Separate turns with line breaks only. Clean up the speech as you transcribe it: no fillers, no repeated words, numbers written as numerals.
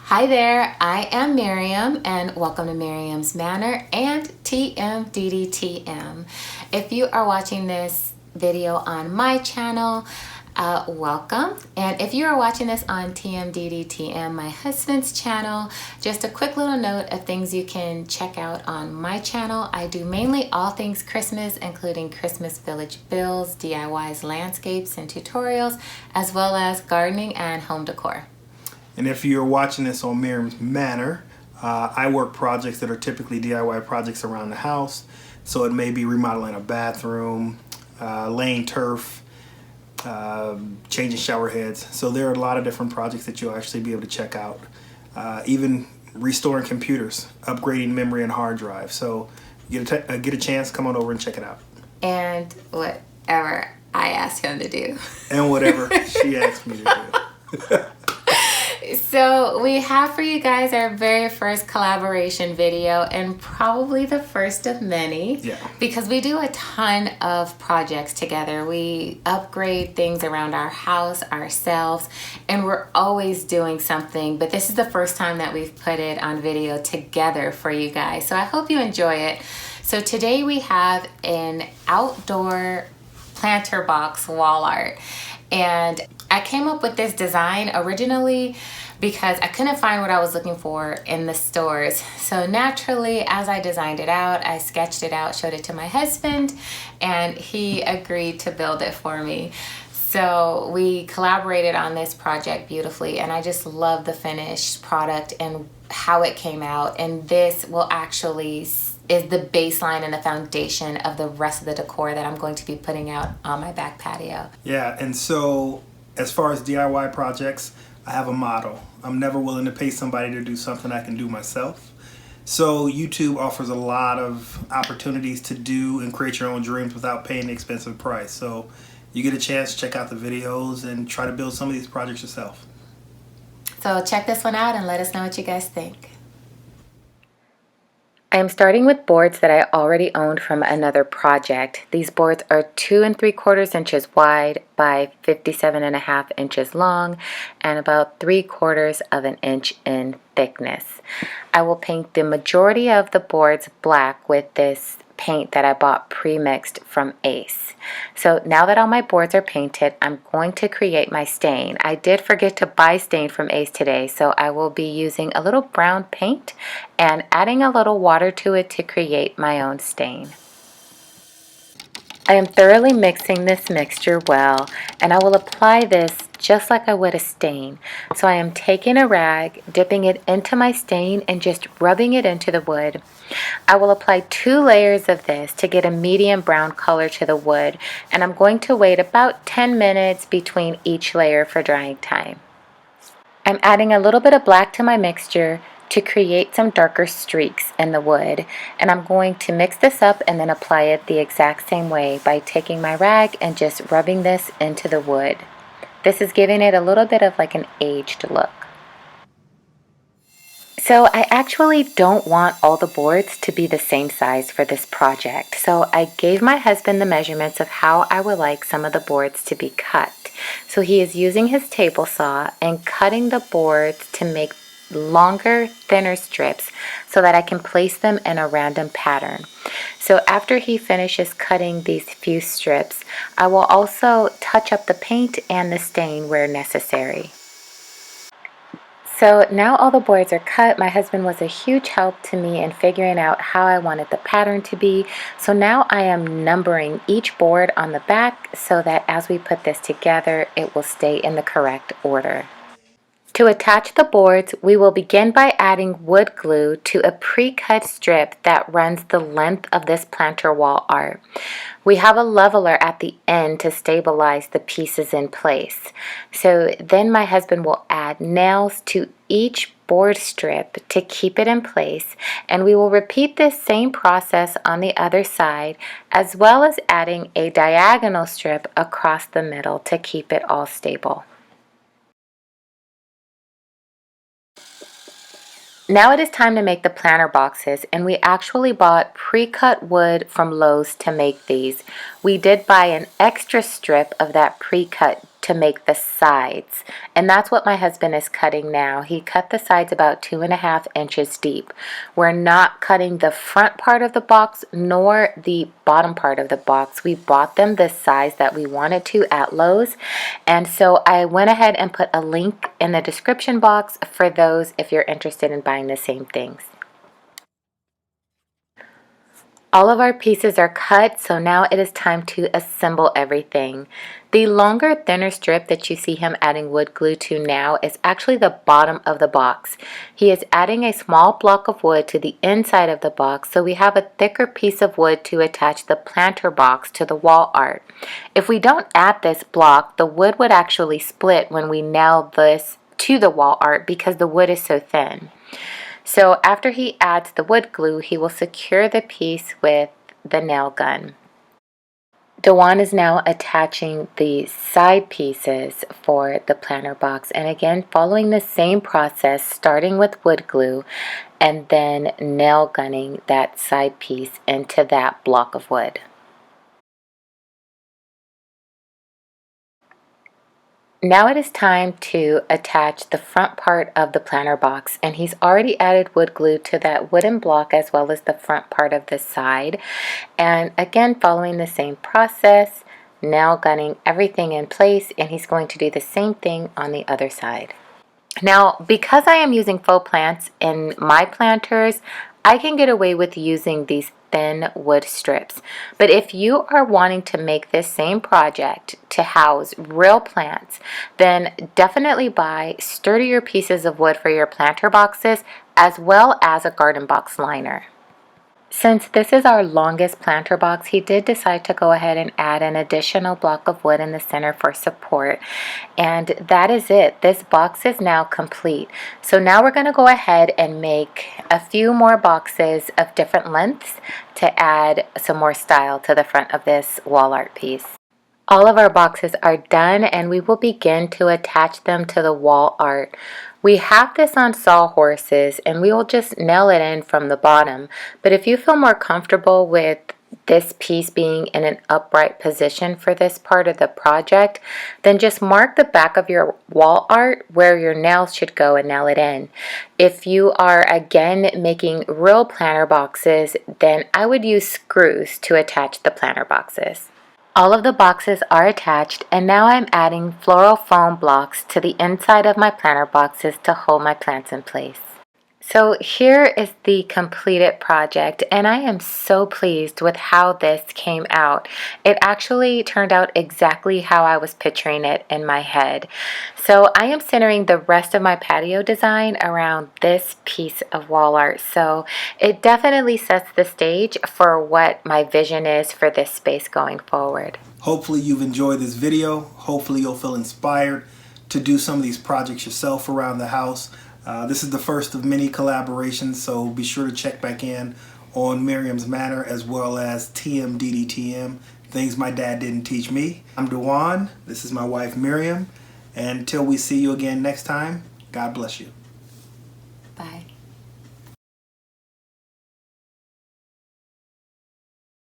Hi there, I am Miriam and welcome to Miriam's Manor and TMDDTM. If you are watching this video on my channel, welcome. And if you are watching this on TMDDTM, my husband's channel, just a quick little note of things you can check out on my channel. I do mainly all things Christmas, including Christmas village builds, DIYs, landscapes, and tutorials, as well as gardening and home decor.
And if you're watching this on Miriam's Manor, I work projects that are typically DIY projects around the house. So it may be remodeling a bathroom, laying turf, changing shower heads. So there are a lot of different projects that you'll actually be able to check out. Even restoring computers, upgrading memory and hard drive. So get a chance, come on over and check it out.
And whatever I asked him to do.
And whatever she asked me to do.
So we have for you guys our very first collaboration video, and probably the first of many.
Yeah.
Because we do a ton of projects together. We upgrade things around our house ourselves, and we're always doing something. But this is the first time that we've put it on video together for you guys. So I hope you enjoy it. So today we have an outdoor planter box wall art. And I came up with this design originally because I couldn't find what I was looking for in the stores. So naturally, as I designed it out, I sketched it out, showed it to my husband, and he agreed to build it for me. So we collaborated on this project beautifully, and I just love the finished product and how it came out. And this will actually is the baseline and the foundation of the rest of the decor that I'm going to be putting out on my back patio.
Yeah, and so as far as DIY projects, I have a motto. I'm never willing to pay somebody to do something I can do myself. So YouTube offers a lot of opportunities to do and create your own dreams without paying the expensive price. So you get a chance, check out the videos and try to build some of these projects yourself.
So check this one out and let us know what you guys think. I am starting with boards that I already owned from another project. These boards are 2 3/4 inches wide by 57.5 inches long and about 3/4 of an inch in thickness. I will paint the majority of the boards black with this paint that I bought pre-mixed from Ace. So now that all my boards are painted, I'm going to create my stain. I did forget to buy stain from Ace today, so I will be using a little brown paint and adding a little water to it to create my own stain. I am thoroughly mixing this mixture well, and I will apply this just like I would a stain. So I am taking a rag, dipping it into my stain, and just rubbing it into the wood. I will apply 2 layers of this to get a medium brown color to the wood, and I'm going to wait about 10 minutes between each layer for drying time. I'm adding a little bit of black to my mixture to create some darker streaks in the wood, and I'm going to mix this up and then apply it the exact same way by taking my rag and just rubbing this into the wood. This is giving it a little bit of like an aged look. So I actually don't want all the boards to be the same size for this project, so I gave my husband the measurements of how I would like some of the boards to be cut. So he is using his table saw and cutting the boards to make longer, thinner strips so that I can place them in a random pattern. So after he finishes cutting these few strips, I will also touch up the paint and the stain where necessary. So now all the boards are cut. My husband was a huge help to me in figuring out how I wanted the pattern to be. So now I am numbering each board on the back so that as we put this together, it will stay in the correct order. To attach the boards, we will begin by adding wood glue to a pre-cut strip that runs the length of this planter wall art. We have a leveler at the end to stabilize the pieces in place. So then my husband will add nails to each board strip to keep it in place, and we will repeat this same process on the other side, as well as adding a diagonal strip across the middle to keep it all stable. Now it is time to make the planter boxes, and we actually bought pre-cut wood from Lowe's to make these. We did buy an extra strip of that pre-cut to make the sides. And that's what my husband is cutting now. He cut the sides about 2.5 inches deep. We're not cutting the front part of the box nor the bottom part of the box. We bought them the size that we wanted to at Lowe's. And so I went ahead and put a link in the description box for those if you're interested in buying the same things. All of our pieces are cut, so now it is time to assemble everything. The longer, thinner strip that you see him adding wood glue to now is actually the bottom of the box. He is adding a small block of wood to the inside of the box, so we have a thicker piece of wood to attach the planter box to the wall art. If we don't add this block, the wood would actually split when we nail this to the wall art because the wood is so thin. So after he adds the wood glue, he will secure the piece with the nail gun. Dewan is now attaching the side pieces for the planter box, and again following the same process, starting with wood glue and then nail gunning that side piece into that block of wood. Now it is time to attach the front part of the planter box, and he's already added wood glue to that wooden block as well as the front part of the side. And again, following the same process, nail gunning everything in place, and he's going to do the same thing on the other side. Now, because I am using faux plants in my planters, I can get away with using these thin wood strips. But if you are wanting to make this same project to house real plants, then definitely buy sturdier pieces of wood for your planter boxes as well as a garden box liner. Since this is our longest planter box, he did decide to go ahead and add an additional block of wood in the center for support. And that is it. This box is now complete. So now we're going to go ahead and make a few more boxes of different lengths to add some more style to the front of this wall art piece. All of our boxes are done, and we will begin to attach them to the wall art. We have this on sawhorses, and we will just nail it in from the bottom. But if you feel more comfortable with this piece being in an upright position for this part of the project, then just mark the back of your wall art where your nails should go and nail it in. If you are again making real planter boxes, then I would use screws to attach the planter boxes. All of the boxes are attached, and now I'm adding floral foam blocks to the inside of my planter boxes to hold my plants in place. So here is the completed project, and I am so pleased with how this came out. It actually turned out exactly how I was picturing it in my head. So I am centering the rest of my patio design around this piece of wall art. So it definitely sets the stage for what my vision is for this space going forward.
Hopefully you've enjoyed this video. Hopefully you'll feel inspired to do some of these projects yourself around the house. This is the first of many collaborations, so be sure to check back in on Miriam's Manor as well as TMDDTM, Things My Dad Didn't Teach Me. I'm Dewan, this is my wife Miriam, and until we see you again next time, God bless you.